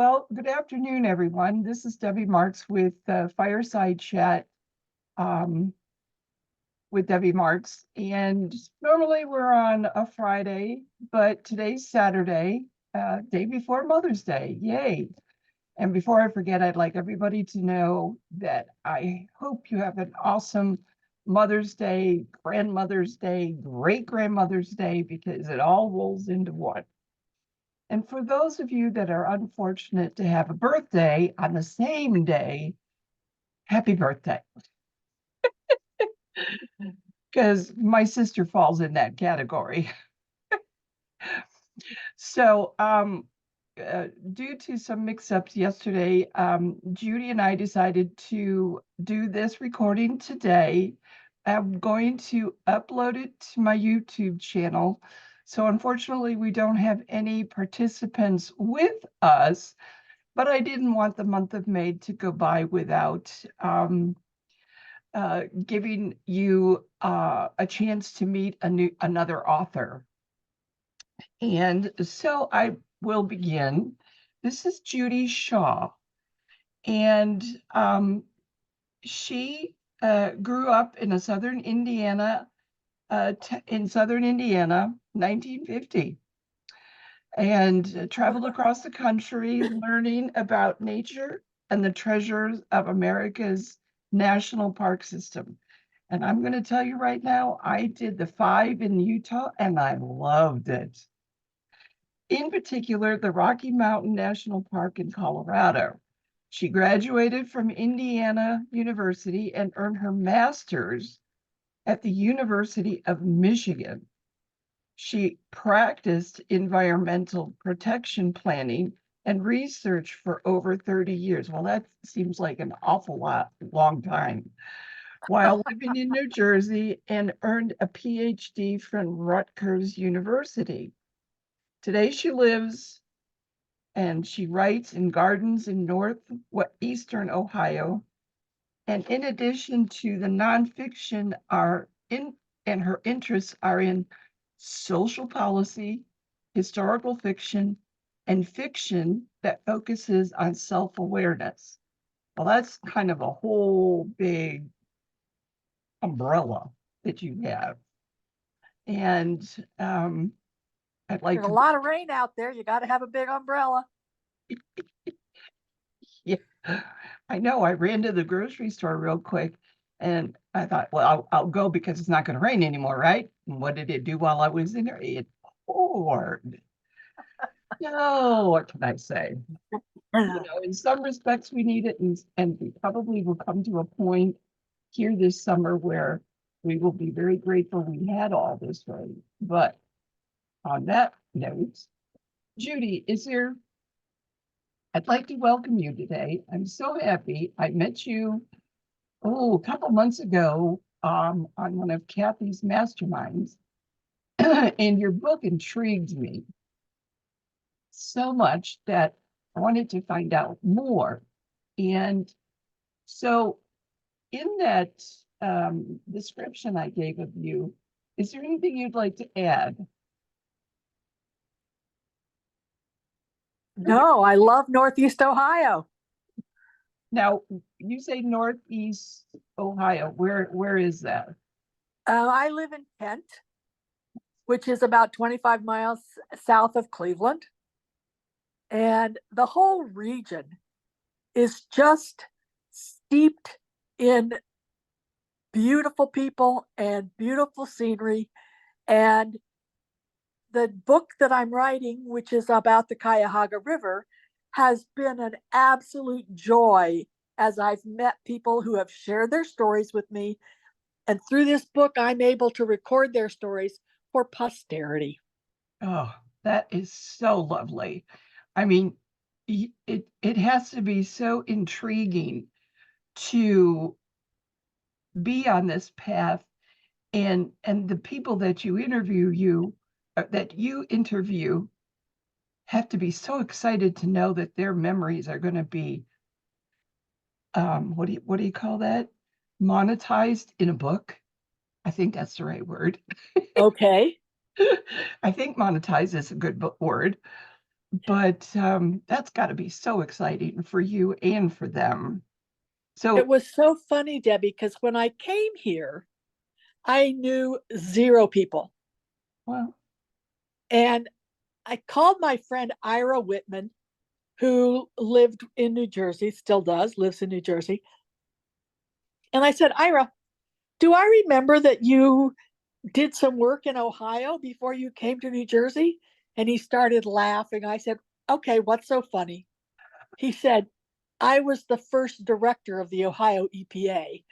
Well, good afternoon, everyone. This is Debbie Marks with Fireside Chat um, with Debbie Marks. And normally we're on a Friday, but today's Saturday, day before Mother's Day. Yay. And before I forget, I'd like everybody to know that I hope you have an awesome Mother's Day, Grandmother's Day, Great Grandmother's Day, because it all rolls into one. And for those of you that are unfortunate to have a birthday on the same day, happy birthday. Because my sister falls in that category. So, due to some mix-ups yesterday, Judy and I decided to do this recording today. I'm going to upload it to my YouTube channel. So unfortunately, we don't have any participants with us, but I didn't want the month of May to go by without giving you a chance to meet another author. And so I will begin. This is Judy Shaw, and she grew up in southern Indiana, 1950, and traveled across the country learning about nature and the treasures of America's national park system. And I'm going to tell you right now, I did the 5 in Utah and I loved it. In particular, the Rocky Mountain National Park in Colorado. She graduated from Indiana University and earned her master's at the University of Michigan. She practiced environmental protection planning and research for over 30 years. Well, that seems like an awful long time. While living in New Jersey, and earned a PhD from Rutgers University. Today she lives and she writes in gardens in eastern Ohio. And in addition to the nonfiction, and her interests are in social policy, historical fiction, and fiction that focuses on self-awareness. Well, that's kind of a whole big umbrella that you have. And I'd like There's a lot of rain out there. You got to have a big umbrella. Yeah, I know. I ran to the grocery store real quick and I thought, well, I'll go because it's not going to rain anymore, right? And what did it do while I was in there? It poured. No, what can I say? In some respects, we need it, and we probably will come to a point here this summer where we will be very grateful we had all this rain. But on that note, Judy, I'd like to welcome you today. I'm so happy. I met you, a couple months ago on one of Kathy's masterminds, and your book intrigued me so much that I wanted to find out more. And so in that description I gave of you, is there anything you'd like to add? No, I love Northeast Ohio. Now, you say Northeast Ohio. Where is that? I live in Kent, which is about 25 miles south of Cleveland. And the whole region is just steeped in beautiful people and beautiful scenery. And the book that I'm writing, which is about the Cuyahoga River, has been an absolute joy as I've met people who have shared their stories with me. And through this book, I'm able to record their stories for posterity. Oh, that is so lovely. I mean, it has to be so intriguing to be on this path, and the people that you interview have to be so excited to know that their memories are going to be what do you call that? Monetized in a book. I think that's the right word. Okay. I think monetize is a good word. but that's got to be so exciting for you and for them. It So, was so funny, Debbie, because when I came here, I knew zero people. well, And I called my friend Ira Whitman, who lived in New Jersey, still does, lives in New Jersey. And I said, Ira, do I remember that you did some work in Ohio before you came to New Jersey? And he started laughing. I said, okay, what's so funny? He said, I was the first director of the Ohio EPA.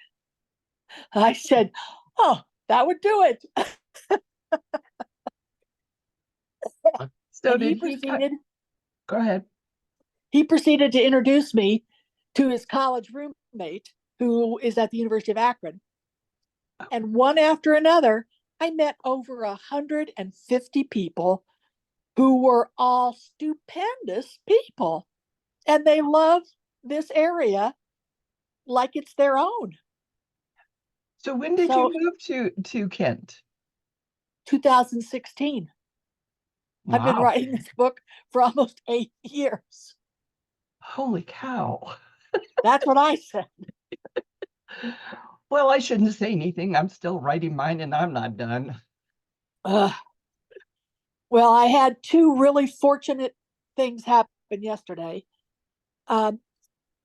I said, oh, that would do it. so And did he go ahead. he proceeded to introduce me to his college roommate who is at the University of Akron. And one after another, I met over 150 people who were all stupendous people. And they love this area like it's their own. So when did you So move to Kent? 2016, I've been Wow. writing this book for almost 8 years. Holy cow. That's what I said. Well, I shouldn't say anything. I'm still writing mine and I'm not done. Uh, well, I had two really fortunate things happen yesterday. Um,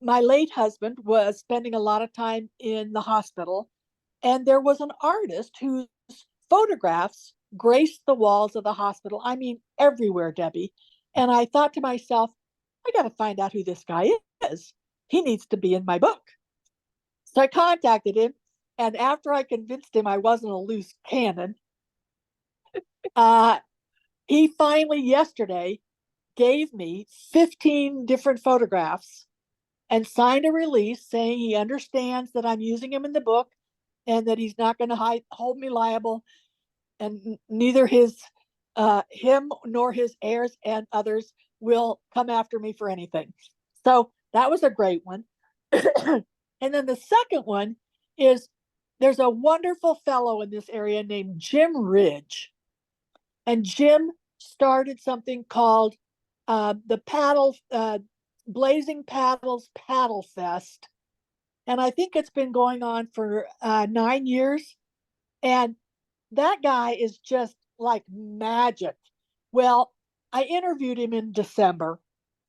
my late husband was spending a lot of time in the hospital, and there was an artist whose photographs graced the walls of the hospital. I mean, everywhere, Debbie. And I thought to myself, I got to find out who this guy is. He needs to be in my book. So I contacted him. And after I convinced him I wasn't a loose cannon, uh, he finally yesterday gave me 15 different photographs and signed a release saying he understands that I'm using him in the book and that he's not going to hold me liable, and neither him nor his heirs and others will come after me for anything. So that was a great one. And then the second one is there's a wonderful fellow in this area named Jim Ridge, and Jim started something called the Blazing Paddles Paddle Fest, and I think it's been going on for 9 years. And that guy is just like magic. Well, I interviewed him in December,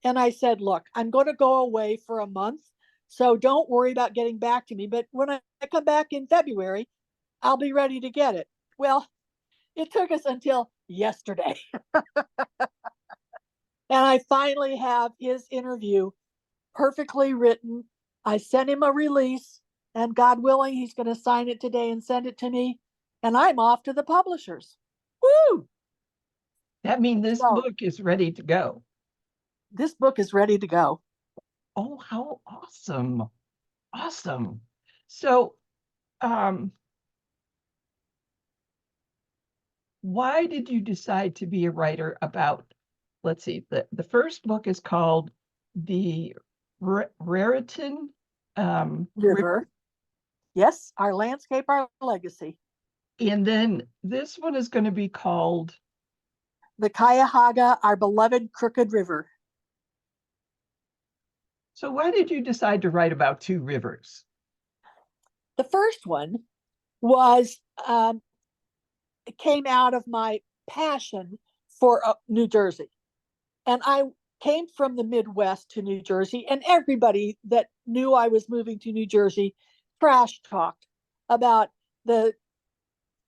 and I said, look, I'm going to go away for a month. So don't worry about getting back to me. But when I come back in February, I'll be ready to get it. Well, it took us until yesterday. And I finally have his interview perfectly written. I sent him a release, and God willing, he's going to sign it today and send it to me. And I'm off to the publishers. Woo! That means this So book is ready to go. this book is ready to go. Oh, how awesome. Awesome. So, um, why did you decide to be a writer about, let's see, the first book is called The Raritan River, River. Yes, our landscape, our legacy. and then this one is going to be called, The Cuyahoga, our beloved crooked river. so why did you decide to write about two rivers? The first one was it came out of my passion for New Jersey. And I came from the Midwest to New Jersey, and everybody that knew I was moving to New Jersey trash talked about the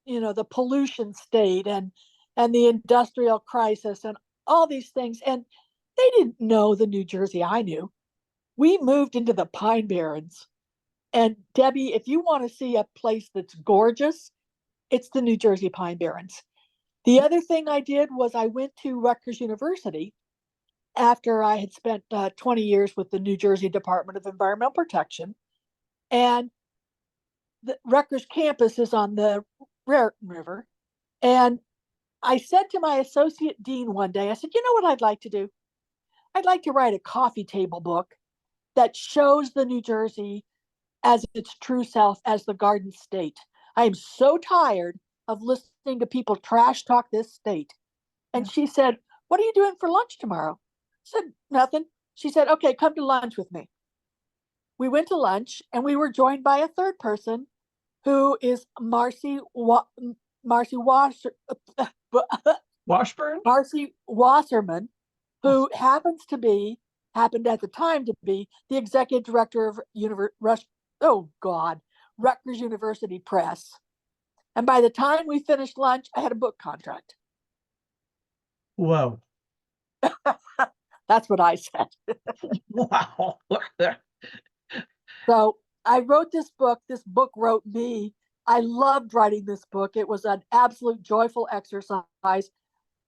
the pollution state and the industrial crisis and all these things. And they didn't know the New Jersey I knew. We moved into the Pine Barrens. And Debbie, if you want to see a place that's gorgeous, it's the New Jersey Pine Barrens. The other thing I did was I went to Rutgers University after I had spent 20 years with the New Jersey Department of Environmental Protection. And the Rutgers campus is on the Raritan River. And I said to my associate dean one day, I said, you know what I'd like to do? I'd like to write a coffee table book that shows the New Jersey as its true self, as the Garden State. I am so tired of listening to people trash talk this state. And she said, what are you doing for lunch tomorrow? Said, nothing. She said, okay, come to lunch with me. We went to lunch and we were joined by a third person who is Marcy Wasser, Washburn? Marcy Wasserman, who happened at the time to be the executive director of Rutgers University Press. And by the time we finished lunch, I had a book contract. Whoa. That's what I said. Wow. So I wrote this book. This book wrote me. I loved writing this book. It was an absolute joyful exercise.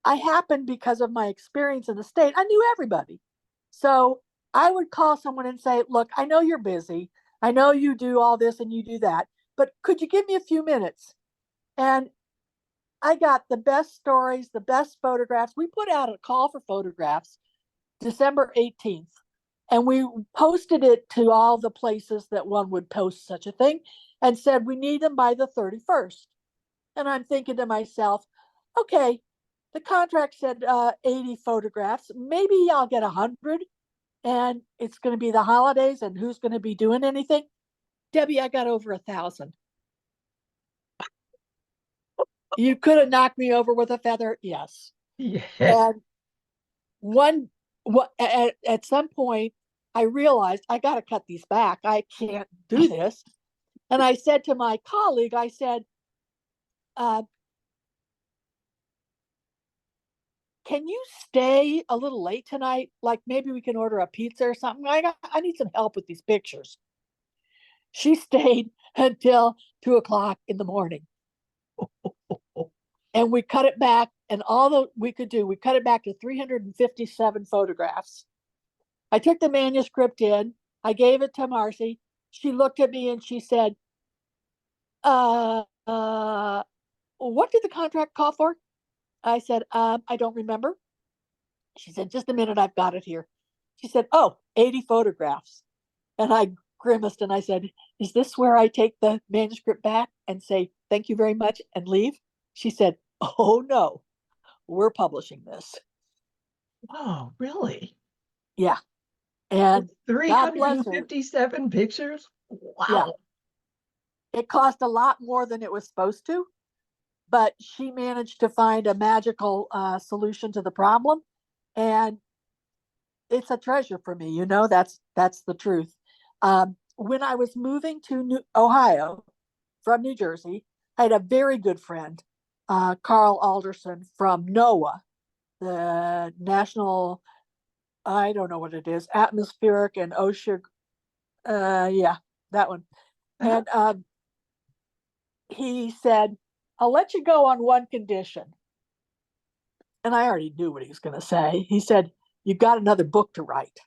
I happened, because of my experience in the state, I knew everybody. So I would call someone and say, look, I know you're busy. I know you do all this and you do that, but could you give me a few minutes? And I got the best stories, the best photographs. We put out a call for photographs December 18th, and we posted it to all the places that one would post such a thing and said, we need them by the 31st. And I'm thinking to myself, okay, the contract said 80 photographs. Maybe I'll get 100, and it's going to be the holidays, and who's going to be doing anything? Debbie, I got over 1,000. You could have knocked me over with a feather. Yes. Yeah. And at some point, I realized I got to cut these back. I can't do this. And I said to my colleague, I said, can you stay a little late tonight? Like maybe we can order a pizza or something. I need some help with these pictures. She stayed until 2 o'clock in the morning. And we cut it back, and all that we could do, we cut it back to 357 photographs. I took the manuscript in, I gave it to Marcy. She looked at me and she said, what did the contract call for? I said, I don't remember. She said, just a minute, I've got it here. She said, 80 photographs. And I grimaced and I said, is this where I take the manuscript back and say, thank you very much and leave? She said, oh no, we're publishing this. Oh, really? Yeah. And God bless her. 357 pictures? Yeah. Wow. It cost a lot more than it was supposed to, but she managed to find a magical solution to the problem. And it's a treasure for me. That's the truth. When I was moving to Ohio from New Jersey, I had a very good friend, Carl Alderson from NOAA, the National, I don't know what it is, Atmospheric and Ocean. Yeah, that one. Uh-huh. And he said, I'll let you go on one condition. And I already knew what he was going to say. He said, you got another book to write.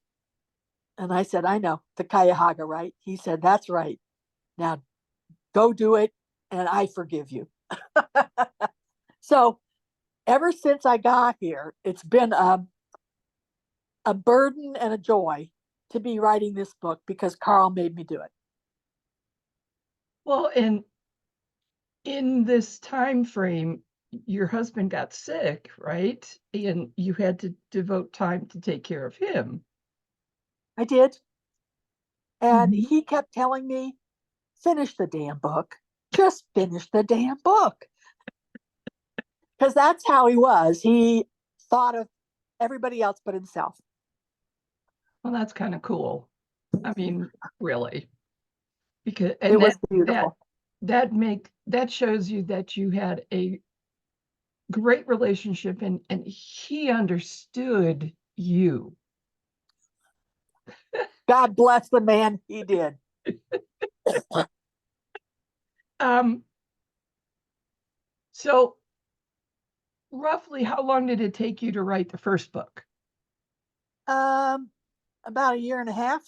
And I said, I know, the Cuyahoga, right? He said, that's right. Now go do it, and I forgive you. So ever since I got here, it's been a burden and a joy to be writing this book because Carl made me do it. Well, and in this time frame, your husband got sick, right? And you had to devote time to take care of him. I did. And Mhm. he kept telling me, finish the damn book. Just finish the damn book. Because that's how he was. He thought of everybody else but himself. Well, that's kind of cool. I mean, really, because It and was that beautiful. that shows you that you had a great relationship and he understood you. God bless the man, he did. Um, so roughly how long did it take you to write the first book? Um, about a year and a half.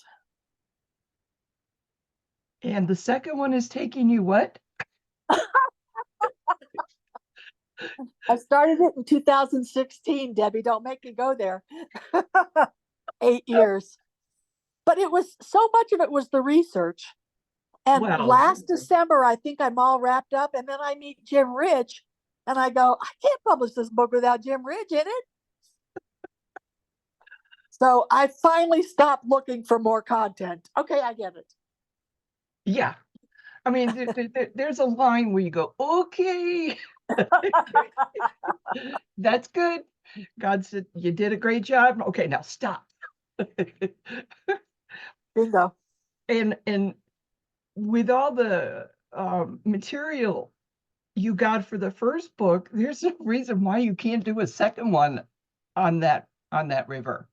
And the second one is taking you what? I started it in 2016, Debbie. Don't make me go there. 8 years. But it was so much of it was the research. And Well, last December, I think I'm all wrapped up. And then I meet Jim Rich and I go, I can't publish this book without Jim Rich in it. So I finally stopped looking for more content. Okay, I get it. Yeah. I mean, there's a line where you go, okay, that's good. God said, you did a great job. Okay, now stop. Bingo. And with all the material you got for the first book, there's no reason why you can't do a second one on that river.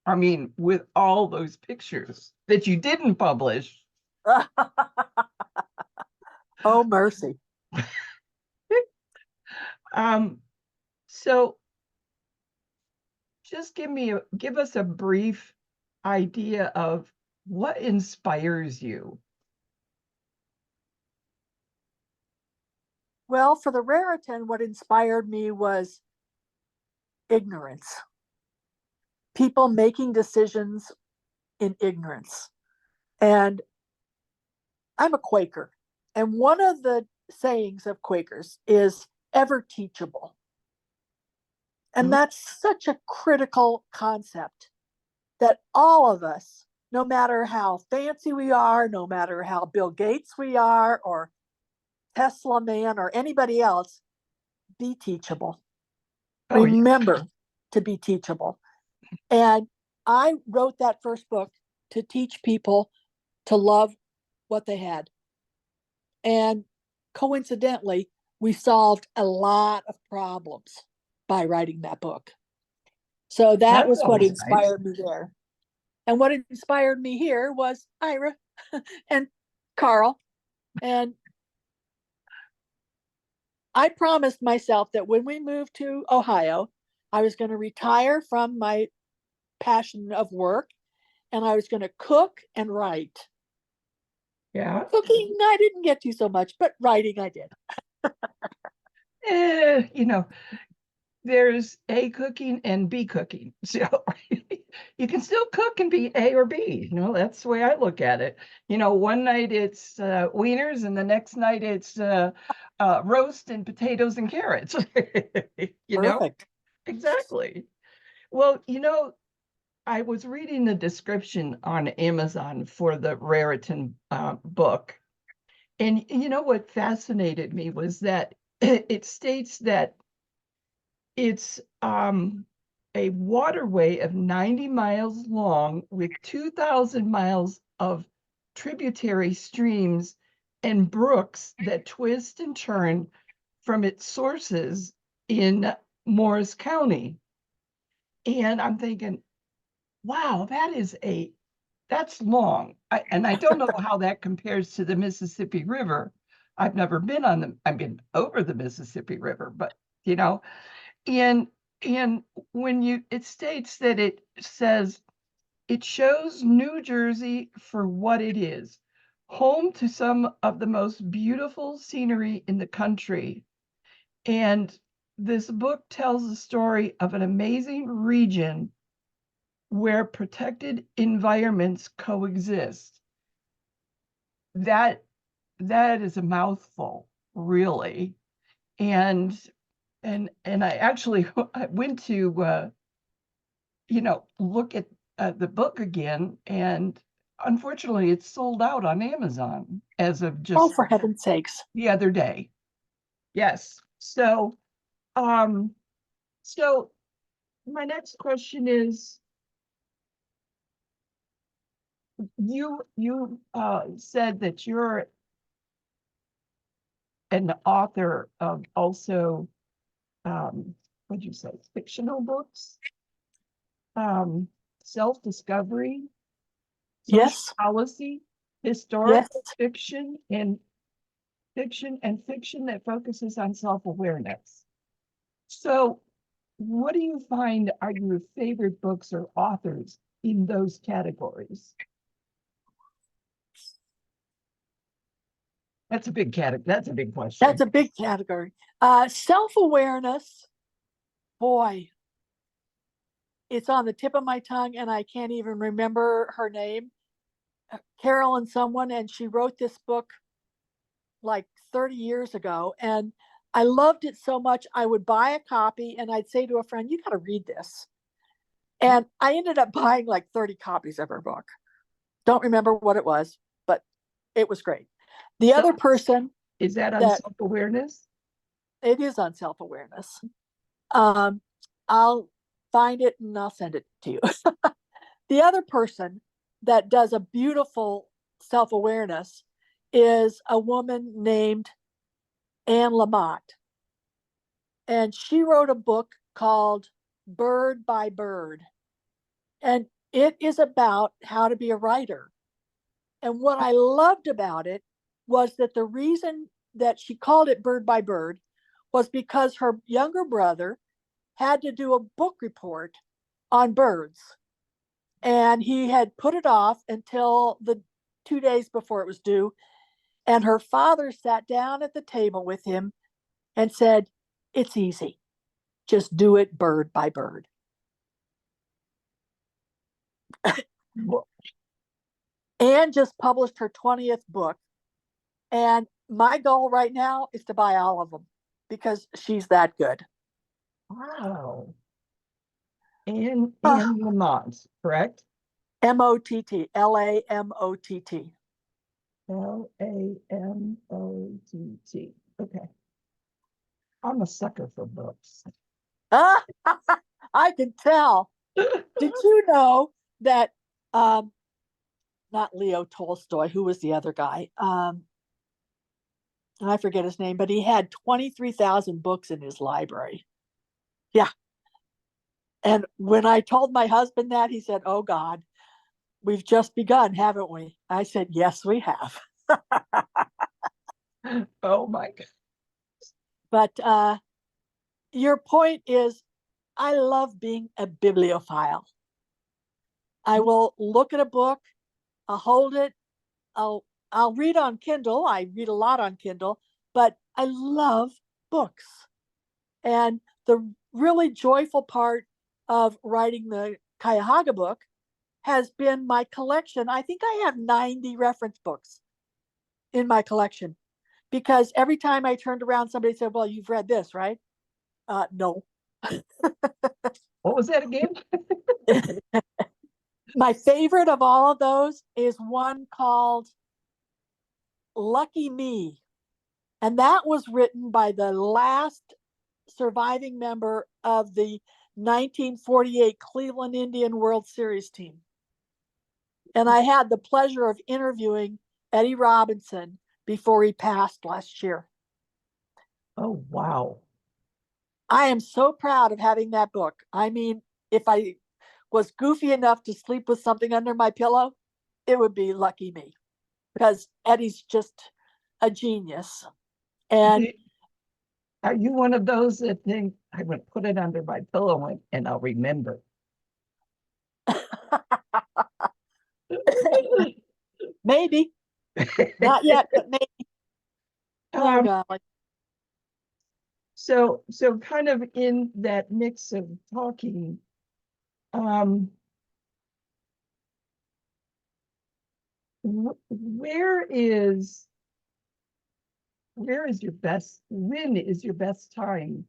I mean, with all those pictures that you didn't publish. Oh, mercy. Um, so just give us a brief idea of what inspires you. Well, for the Raritan, what inspired me was ignorance. People making decisions in ignorance. And I'm a Quaker. And one of the sayings of Quakers is ever teachable. And Mm. that's such a critical concept that all of us, no matter how fancy we are, no matter how Bill Gates we are, or Tesla man, or anybody else, be teachable. Oh yeah. Remember to be teachable. And I wrote that first book to teach people to love what they had. And coincidentally, we solved a lot of problems by writing that book. So that That's was what always nice. inspired me there. And what inspired me here was Ira and Carl. And I promised myself that when we moved to Ohio, I was going to retire from my passion of work and I was going to cook and write. Yeah. Cooking, I didn't get to so much, but writing, I did. You know, there's A cooking and B cooking. So you can still cook and be A or B. You know, that's the way I look at it. You know, one night it's wieners and the next night it's roast and potatoes and carrots. You know, Perfect. exactly. Well, you know, I was reading the description on Amazon for the Raritan book. And you know what fascinated me was that it states that it's a waterway of 90 miles long with 2,000 miles of tributary streams and brooks that twist and turn from its sources in Morris County. And I'm thinking, wow, that's long. And I don't know how that compares to the Mississippi River. I've been over the Mississippi River, but you know, and and when it states that it says it shows New Jersey for what it is, home to some of the most beautiful scenery in the country. And this book tells the story of an amazing region where protected environments coexist. That that is a mouthful, really. And and I actually I went to look at the book again, and unfortunately, it's sold out on Amazon as of Oh, just for heaven's sakes. the other day. Yes. Um, so my next question is, you said that you're an author of also what'd you say, fictional books, um, self-discovery, social Yes. policy, Yes. historical fiction that focuses on self-awareness. So, what do you find are your favorite books or authors in those categories? That's a big category. That's a big That's question. a big category. Self awareness, boy, it's on the tip of my tongue and I can't even remember her name. Carolyn, someone, and she wrote this book like 30 years ago. And I loved it so much, I would buy a copy and I'd say to a friend, you got to read this. And I ended up buying like 30 copies of her book. Don't remember what it was, but it was great. The So other person is that on that self-awareness? it is on self-awareness. Um, I'll find it and I'll send it to you. The other person that does a beautiful self-awareness is a woman named Anne Lamott. And she wrote a book called Bird by Bird. And it is about how to be a writer. And what I loved about it was that the reason that she called it Bird by Bird was because her younger brother had to do a book report on birds. And he had put it off until the 2 days before it was due. And her father sat down at the table with him and said, "It's easy. Just do it bird by bird." Anne just published her 20th book. And my goal right now is to buy all of them because she's that good. Wow. And Uh, Lamont, correct? Mott, Lamott. Lamott. Okay. I'm a sucker for books. Ah, I can tell. Did you know that not Leo Tolstoy, who was the other guy? I forget his name, but he had 23,000 books in his library. Yeah. And when I told my husband that, he said, "Oh God, we've just begun, haven't we?" I said, "Yes, we have." Oh my God. But your point is, I love being a bibliophile. I will look at a book, I'll hold it, I'll read on Kindle. I read a lot on Kindle, but I love books. And the really joyful part of writing the Cuyahoga book has been my collection. I think I have 90 reference books in my collection because every time I turned around, somebody said, "Well, you've read this, right?" No. What was that again? My favorite of all of those is one called Lucky Me. And that was written by the last surviving member of the 1948 Cleveland Indian World Series team. And I had the pleasure of interviewing Eddie Robinson before he passed last year. Oh, wow. I am so proud of having that book. I mean, if I was goofy enough to sleep with something under my pillow, it would be Lucky Me because Eddie's just a genius. And Are you one of those that think I would put it under my pillow and I'll remember? maybe, not yet, but maybe. Oh, Um, God. so kind of in that mix of talking, um, where is when is your best time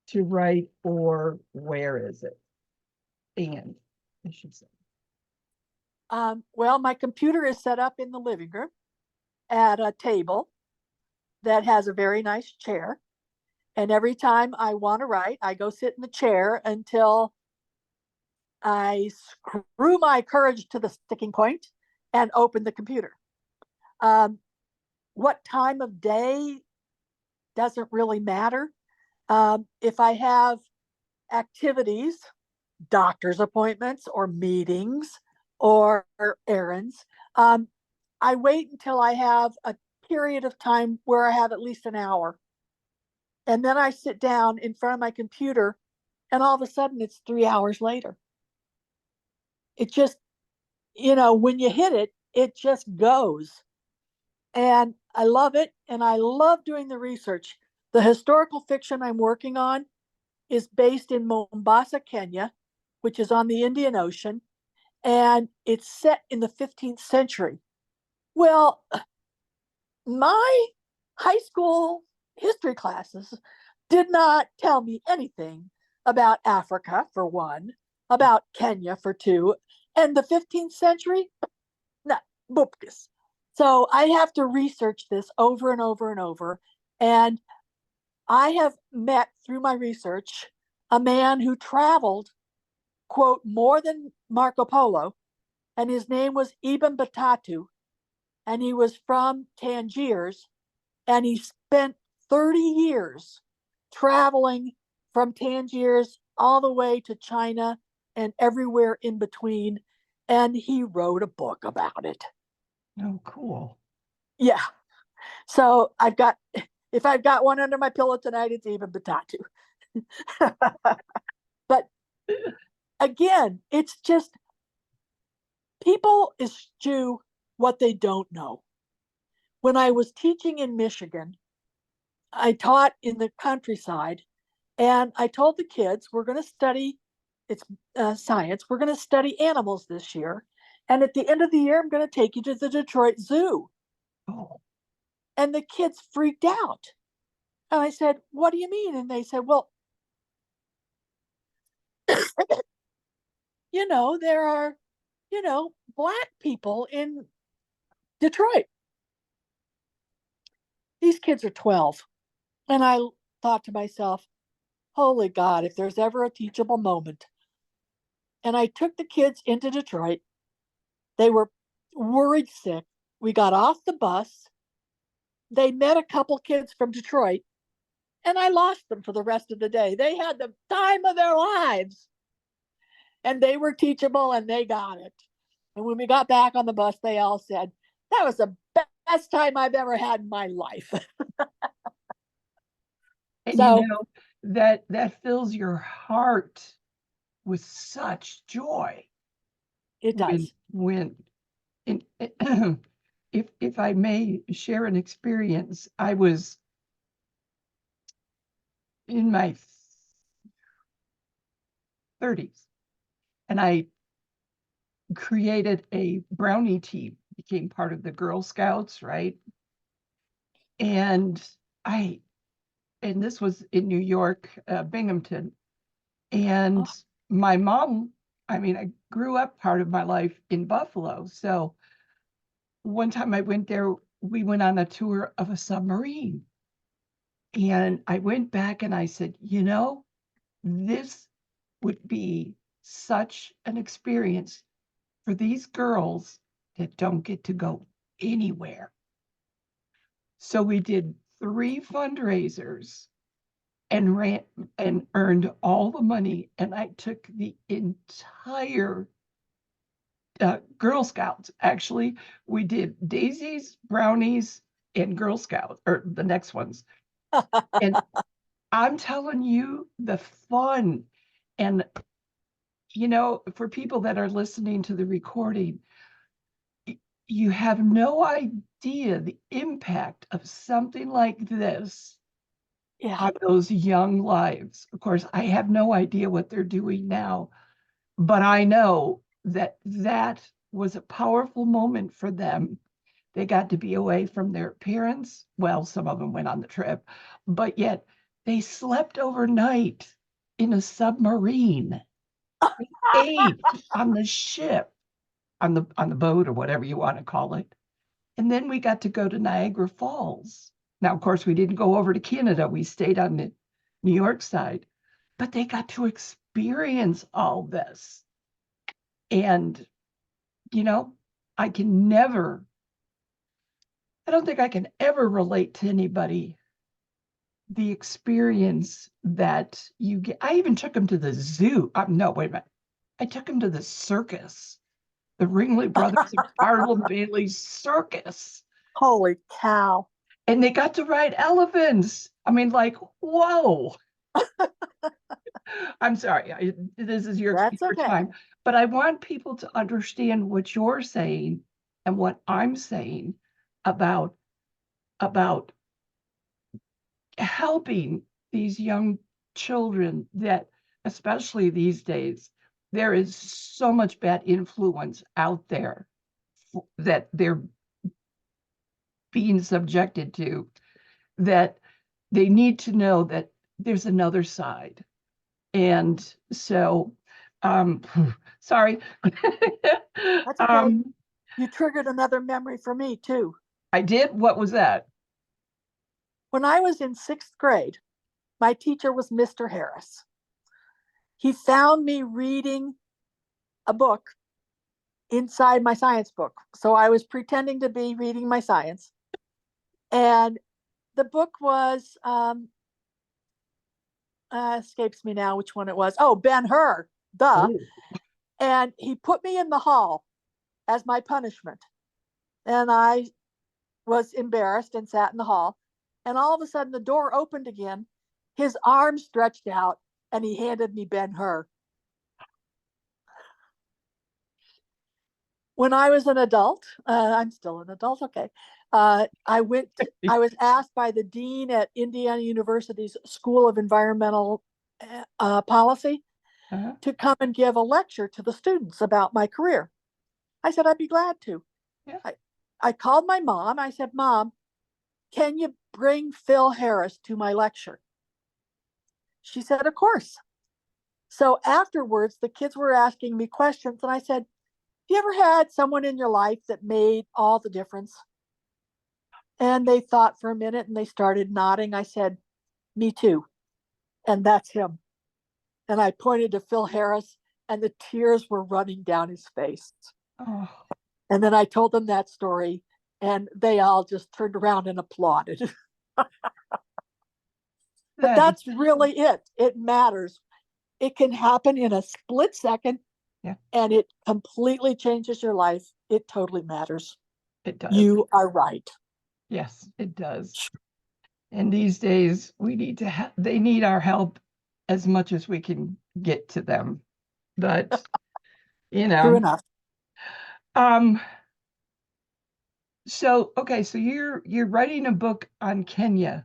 to write, or where is it? And I should say. Well, my computer is set up in the living room at a table that has a very nice chair. And every time I want to write, I go sit in the chair until I screw my courage to the sticking point and open the computer. Um, what time of day doesn't really matter. If I have activities, doctor's appointments, or meetings, or errands, I wait until I have a period of time where I have at least an hour. And then I sit down in front of my computer, and all of a sudden it's 3 hours later. It just, when you hit it, it just goes. And I love it. And I love doing the research. The historical fiction I'm working on is based in Mombasa, Kenya, which is on the Indian Ocean. And it's set in the 15th century. Well, my high school history classes did not tell me anything about Africa, for one. about Kenya for two, and the 15th century, no, bupkis. So I have to research this over and over and over. And I have met through my research a man who traveled, quote, more than Marco Polo, and his name was Ibn Battuta, and he was from Tangiers, and he spent 30 years traveling from Tangiers all the way to China and everywhere in between. And he wrote a book about it. Oh, cool. Yeah. So if I've got one under my pillow tonight, it's Ibn Battuta. But again, it's just people eschew what they don't know. When I was teaching in Michigan, I taught in the countryside, and I told the kids, we're going to study, it's science, we're going to study animals this year. And at the end of the year, I'm going to take you to the Detroit Zoo. Oh, And the kids freaked out. And I said, what do you mean? And they said, well, there are, Black people in Detroit. These kids are 12. And I thought to myself, holy God, if there's ever a teachable moment. And I took the kids into Detroit. They were worried sick. We got off the bus. They met a couple kids from Detroit, and I lost them for the rest of the day. They had the time of their lives, and they were teachable, and they got it. And when we got back on the bus, they all said, that was the best time I've ever had in my life. and So that fills your heart with such joy it does. when in, if I may share an experience, I was in my 30s and I created a brownie team, became part of the Girl Scouts, right? And I and this was in New York, Binghamton. Oh, And my mom, I mean, I grew up part of my life in Buffalo. So one time I went there, we went on a tour of a submarine. And I went back and I said, this would be such an experience for these girls that don't get to go anywhere. So we did 3 fundraisers and ran and earned all the money. And I took the entire Girl Scouts. Actually, we did daisies, brownies, and Girl Scouts, or the next ones. And I'm telling you, the fun. And, for people that are listening to the recording, you have no idea the impact of something like this yeah. on those young lives. Of course, I have no idea what they're doing now, but I know that was a powerful moment for them. They got to be away from their parents. Well, some of them went on the trip, but yet they slept overnight in a submarine. They ate on the ship, on the boat or whatever you want to call it. And then we got to go to Niagara Falls. Now, of course, we didn't go over to Canada. We stayed on the New York side, but they got to experience all this. And, you know, I can never, I don't think I can ever relate to anybody the experience that you get. I even took them to the zoo. No, wait a minute. I took them to the circus, the Ringling Brothers and Barnum Bailey Circus. Holy cow. And they got to ride elephants. I mean, like, whoa. I'm sorry. This is your That's okay. time, but I want people to understand what you're saying and what I'm saying about about helping these young children that, especially these days, there is so much bad influence out there that they're being subjected to, that they need to know that there's another side. And so Um, sorry. That's okay. um, You triggered another memory for me too. I did. What was that? When I was in sixth grade, my teacher was Mr. Harris. He found me reading a book inside my science book. So I was pretending to be reading my science. And the book was, escapes me now which one it was. Oh, Ben-Hur, duh. Oh, And he put me in the hall as my punishment. And I was embarrassed and sat in the hall. And all of a sudden, the door opened again. His arm stretched out, and he handed me Ben-Hur. When I was an adult, I'm still an adult, okay. I was asked by the dean at Indiana University's School of Environmental Policy uh-huh. to come and give a lecture to the students about my career. I said, I'd be glad to. Yeah. I called my mom. I said, Mom, can you bring Phil Harris to my lecture? She said, of course. So afterwards, the kids were asking me questions, and I said, have you ever had someone in your life that made all the difference? And they thought for a minute and they started nodding. I said, me too. And that's him. And I pointed to Phil Harris, and the tears were running down his face. Oh, And then I told them that story, and they all just turned around and applauded. But that is, that's really it. It matters. It can happen in a split second, yeah, and it completely changes your life. It totally matters. it does. You are right. Yes, it does. And these days, we need to they need our help as much as we can get to them. But, you True know, enough. um, so okay, so you're writing a book on Kenya.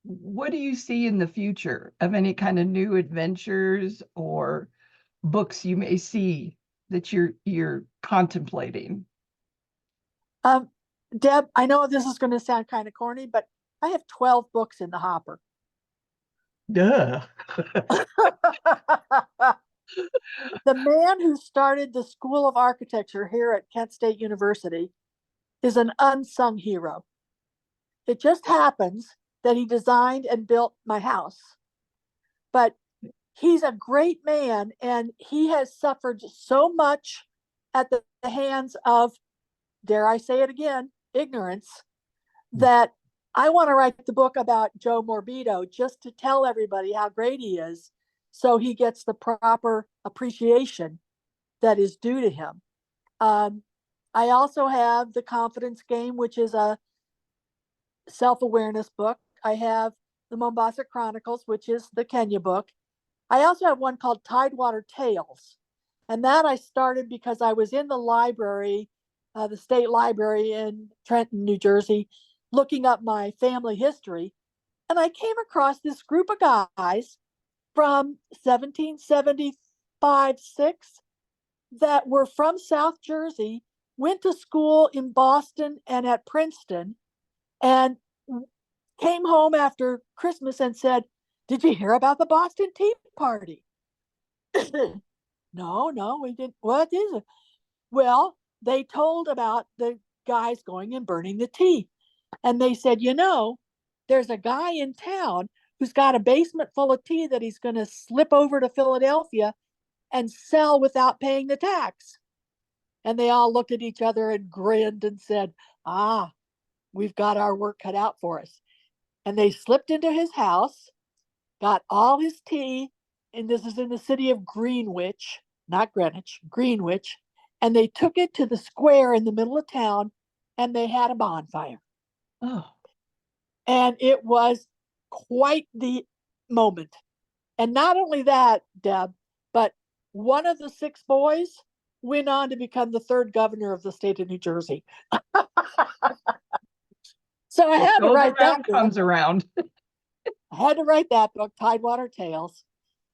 What do you see in the future of any kind of new adventures or books you may see that you're contemplating? Um, Deb, I know this is going to sound kind of corny, but I have 12 books in the hopper. Duh. The man who started the School of Architecture here at Kent State University is an unsung hero. It just happens that he designed and built my house. But he's a great man, and he has suffered so much at the hands of, dare I say it again, ignorance, that I want to write the book about Joe Morbido just to tell everybody how great he is so he gets the proper appreciation that is due to him. Um, I also have The Confidence Game, which is a self awareness book. I have The Mombasa Chronicles, which is the Kenya book. I also have one called Tidewater Tales. And that I started because I was in the library, the state library in Trenton, New Jersey, looking up my family history. And I came across this group of guys from 1775 6 that were from South Jersey, went to school in Boston and at Princeton, and came home after Christmas and said, did you hear about the Boston Tea Party? No, we didn't. What is it? Well, they told about the guys going and burning the tea. And they said, there's a guy in town who's got a basement full of tea that he's going to slip over to Philadelphia and sell without paying the tax. And they all looked at each other and grinned and said, ah, we've got our work cut out for us. And they slipped into his house, got all his tea, and this is in the city of Greenwich, not Greenwich, Greenwich, and they took it to the square in the middle of town and they had a bonfire. Oh, And it was quite the moment. And not only that, Deb, but one of the six boys went on to become the third governor of the state of New Jersey. So I what had to goes write that around book. comes around. I had to write that book, Tidewater Tales.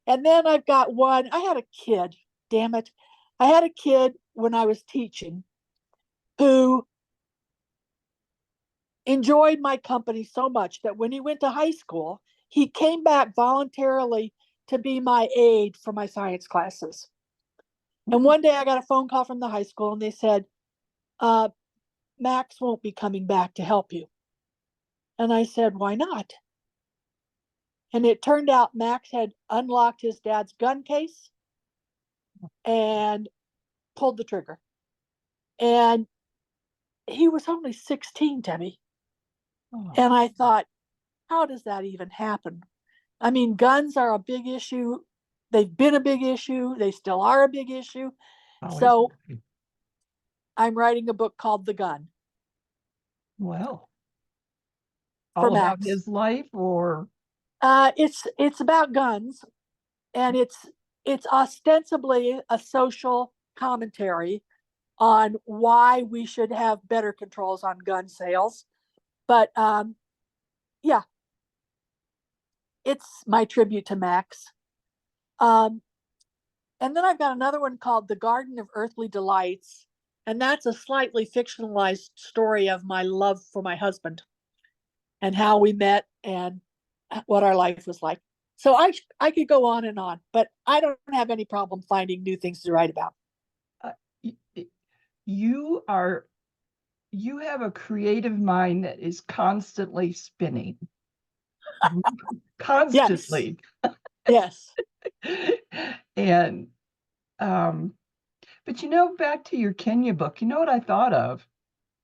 And then I've got one. I had a kid, damn it. I had a kid when I was teaching who enjoyed my company so much that when he went to high school, he came back voluntarily to be my aide for my science classes. And one day I got a phone call from the high school and they said, Max won't be coming back to help you. And I said, why not? And it turned out Max had unlocked his dad's gun case and pulled the trigger. And he was only 16, Debbie. Oh, And I thought, how does that even happen? I mean, guns are a big issue. They've been a big issue. They still are a big issue. always. So I'm writing a book called The Gun Well, for all about Max. his life, or It's about guns, and it's ostensibly a social commentary on why we should have better controls on gun sales. But yeah, it's my tribute to Max. Um, and then I've got another one called The Garden of Earthly Delights, and that's a slightly fictionalized story of my love for my husband and how we met and what our life was like. So I could go on, but I don't have any problem finding new things to write about. you are you have a creative mind that is constantly spinning. Yes, Constantly. yes. And but back to your Kenya book, you know what I thought of?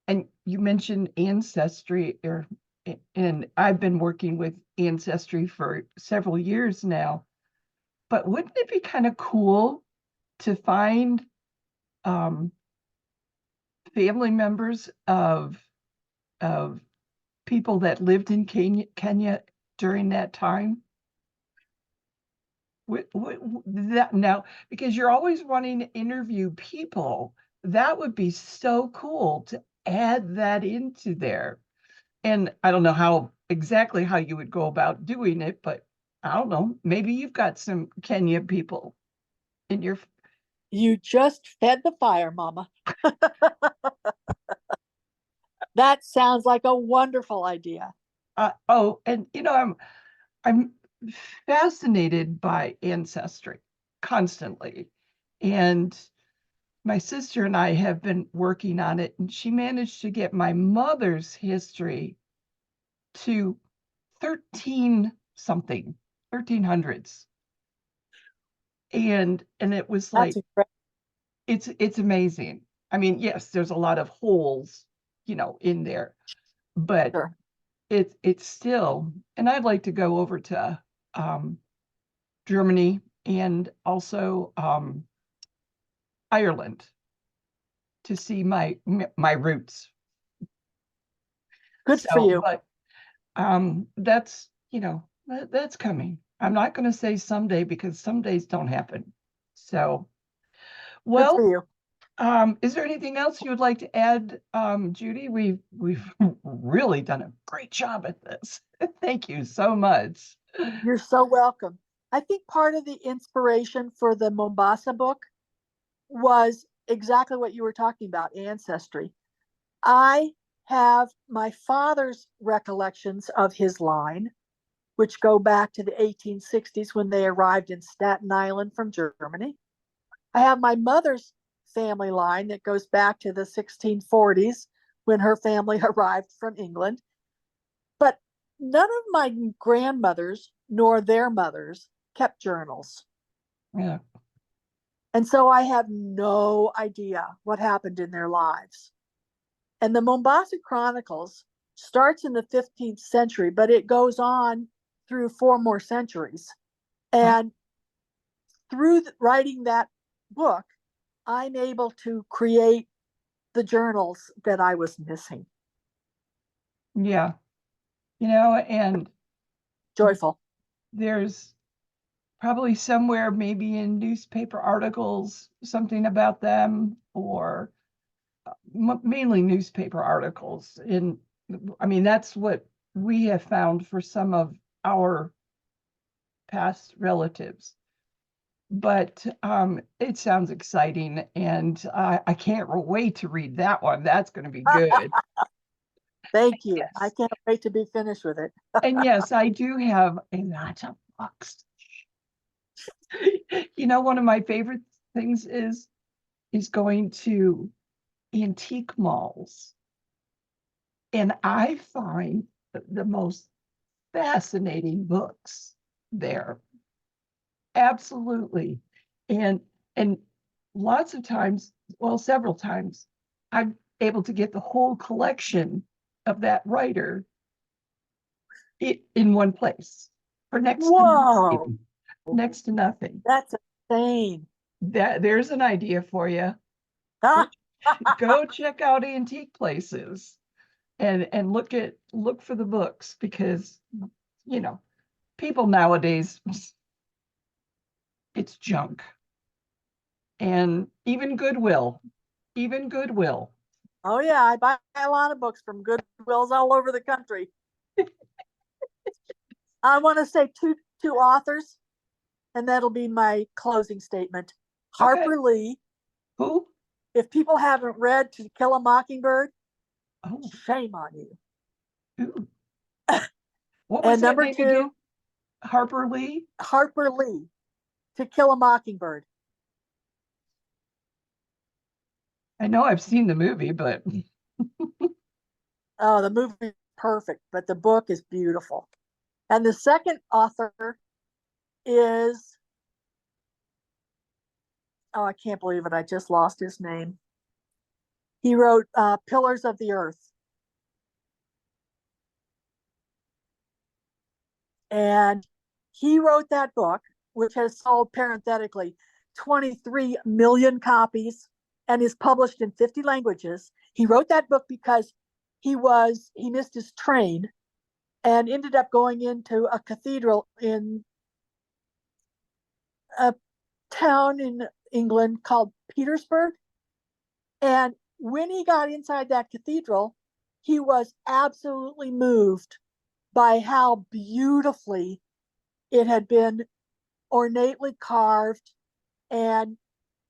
And you mentioned ancestry, and I've been working with ancestry for several years now. But wouldn't it be kind of cool to find um, family members of people that lived in Kenya during that time? That now, because you're always wanting to interview people, that would be so cool to add that into there. And I don't know exactly how you would go about doing it, but I don't know. Maybe you've got some Kenya people in your. You just fed the fire, Mama. That sounds like a wonderful idea. Oh, and I'm fascinated by ancestry constantly, and my sister and I have been working on it, and she managed to get my mother's history to 13 something, 1300s. And it was That's like, incredible. it's amazing. I mean, yes, there's a lot of holes, in there, but Sure. it's still, and I'd like to go over to Germany and also Ireland to see my roots. Good for So, you. but that's that's coming. I'm not going to say someday because some days don't happen. So, Good well, for you. is there anything else you would like to add, Judy? We've really done a great job at this. Thank you so much. You're so welcome. I think part of the inspiration for the Mombasa book was exactly what you were talking about, ancestry. I have my father's recollections of his line, which go back to the 1860s when they arrived in Staten Island from Germany. I have my mother's family line that goes back to the 1640s when her family arrived from England. But none of my grandmothers nor their mothers kept journals. Yeah. And so I have no idea what happened in their lives. And the Mombasa Chronicles starts in the 15th century, but it goes on through 4 more centuries. And through writing that book, I'm able to create the journals that I was missing. Yeah. And Joyful. there's probably somewhere, maybe in newspaper articles, something about them, or mainly newspaper articles. I mean, that's what we have found for some of our past relatives. But it sounds exciting, and I can't wait to read that one. That's going to be good. Thank you. I Yes. can't wait to be finished with it. And yes, I do have a lot of books. You know, one of my favorite things is going to antique malls. And I find the most fascinating books there. Absolutely. And and lots of times, well, several times, I'm able to get the whole collection of that writer in one place for next to Whoa, nothing. Next to nothing. that's insane. There's an idea for you. Go, go check out antique places and look for the books because you know people nowadays it's junk. And even Goodwill. Oh yeah, I buy a lot of books from Goodwills all over the country. I want to say two authors, and that'll be my closing statement. Okay. Harper Lee. Who? If people haven't read To Kill a Mockingbird, Oh, shame on you. who? What was And that number name again? two, Harper Lee? Harper Lee, To Kill a Mockingbird. I know I've seen the movie, but Oh, the movie is perfect, but the book is beautiful. And the second author is, oh, I can't believe it. I just lost his name. He wrote Pillars of the Earth. And he wrote that book, which has sold parenthetically 23 million copies and is published in 50 languages. He wrote that book because he missed his train and ended up going into a cathedral in a town in England called Petersburg. And when he got inside that cathedral, he was absolutely moved by how beautifully it had been ornately carved, and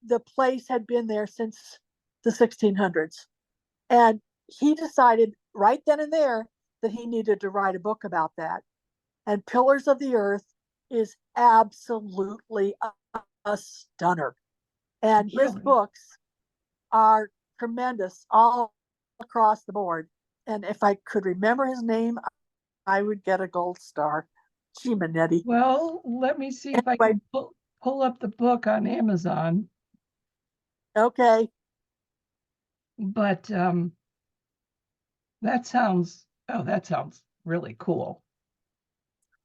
the place had been there since the 1600s. And he decided right then and there that he needed to write a book about that. And Pillars of the Earth is absolutely a stunner. And his really. books are tremendous all across the board. And if I could remember his name, I would get a gold star. Gimanetti. Well, let me see if I Anyway, can pull up the book on Amazon. okay. But that sounds really cool.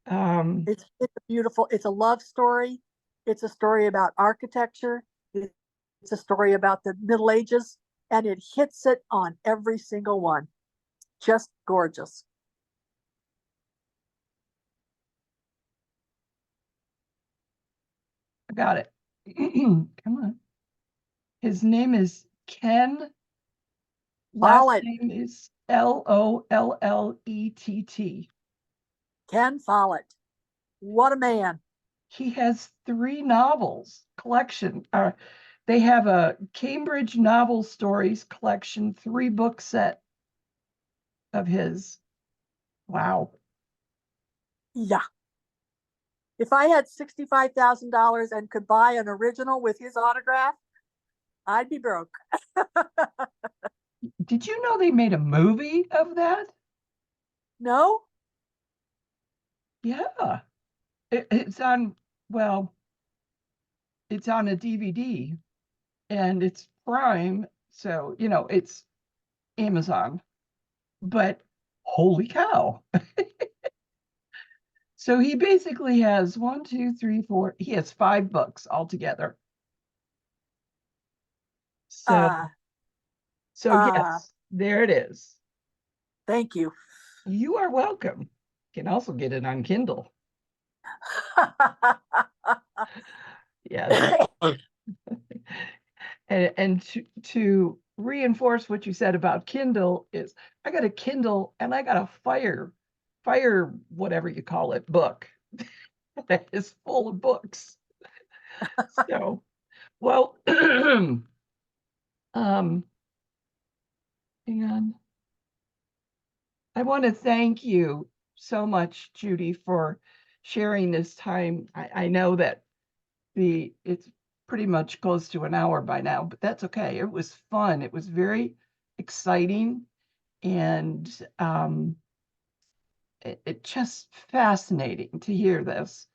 Um, It's a beautiful, it's a love story. It's a story about architecture. It's a story about the Middle Ages, and it hits it on every single one. Just gorgeous. I got it. Come on. His name is Ken. Last Follett, name is Lollett. Ken Follett. What a man. He has three novels collection. They have a Cambridge Novel Stories collection, 3-book set of his. Wow. Yeah. If I had $65,000 and could buy an original with his autograph, I'd be broke. Did you know they made a movie of that? No? Yeah. It's on, well, it's on a DVD and it's Prime. So, it's Amazon. But holy cow. So he basically has one, two, three, four. He has 5 books altogether. So, Uh, so uh, yes, there it is. thank you. You are welcome. You can also get it on Kindle. Yes. And to reinforce what you said about Kindle is I got a Kindle and I got a fire, whatever you call it, book that is full of books. So, well, hang on. I want to thank you so much, Judy, for sharing this time. I know that it's pretty much close to an hour by now, but that's okay. It was fun. It was very exciting, and it just fascinating to hear this.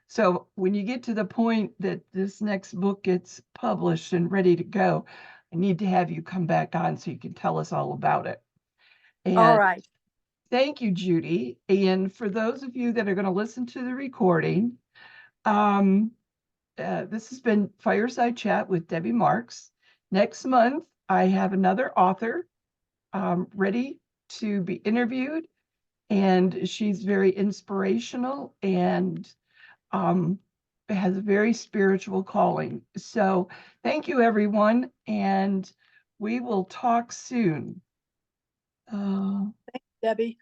So when you get to the point that this next book gets published and ready to go, I need to have you come back on so you can tell us all about it. All And right. thank you, Judy. And for those of you that are going to listen to the recording, this has been Fireside Chat with Debbie Marks. Next month, I have another author ready to be interviewed, and she's very inspirational and has a very spiritual calling. So thank you, everyone, and we will talk soon. Debbie.